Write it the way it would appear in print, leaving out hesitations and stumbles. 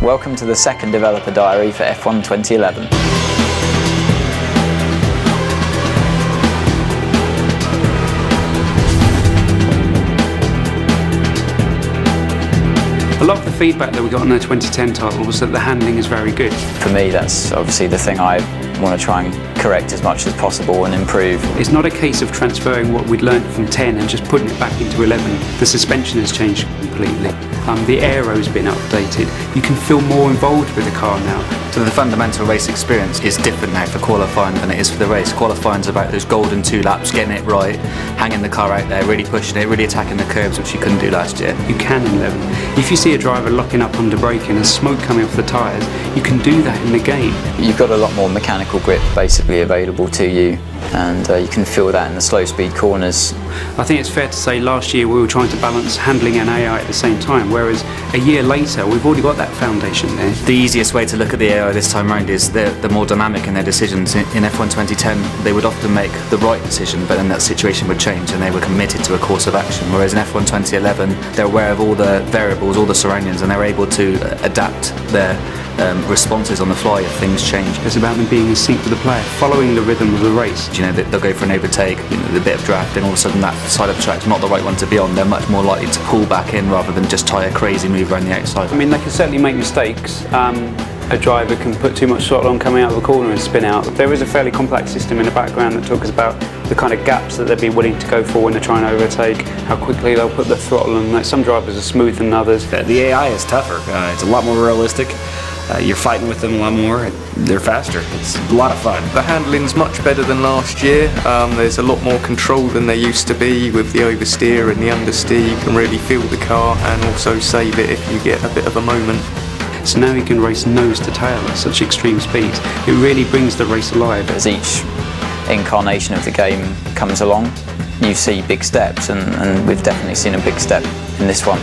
Welcome to the second developer diary for F1 2011. A lot of the feedback that we got on the 2010 title was that the handling is very good. For me, that's obviously the thing I want to try and correct as much as possible and improve. It's not a case of transferring what we'd learned from 10 and just putting it back into 11. The suspension has changed completely. The aero's been updated. You can feel more involved with the car now. So the fundamental race experience is different now for qualifying than it is for the race. Qualifying's about those golden 2 laps, getting it right, hanging the car out there, really pushing it, really attacking the curbs, which you couldn't do last year. You can in 11. If you see a driver locking up under braking and smoke coming off the tyres, you can do that in the game. You've got a lot more mechanical grip basically available to you, and you can feel that in the slow speed corners. I think it's fair to say last year we were trying to balance handling and AI at the same time, whereas a year later we've already got that foundation there. The easiest way to look at the AI this time around is they're more dynamic in their decisions. In F1 2010 they would often make the right decision, but then that situation would change and they were committed to a course of action, whereas in F1 2011 they're aware of all the variables, all the surroundings, and they're able to adapt their responses on the fly if things change. It's about them being in sync with the player, following the rhythm of the race. You know, they'll go for an overtake, the bit of draft, and all of a sudden that side of the track's not the right one to be on. They're much more likely to pull back in rather than just try a crazy move around the outside. I mean, they can certainly make mistakes. A driver can put too much throttle on coming out of a corner and spin out. There is a fairly complex system in the background that talks about the kind of gaps that they'd be willing to go for when they're trying to overtake, how quickly they'll put the throttle on. Some drivers are smoother than others. The AI is tougher. It's a lot more realistic. You're fighting with them a lot more. They're faster. It's a lot of fun. The handling's much better than last year. There's a lot more control than there used to be with the oversteer and the understeer. You can really feel the car and also save it if you get a bit of a moment. So now you can race nose to tail at such extreme speeds. It really brings the race alive. As each incarnation of the game comes along, you see big steps, and we've definitely seen a big step in this one.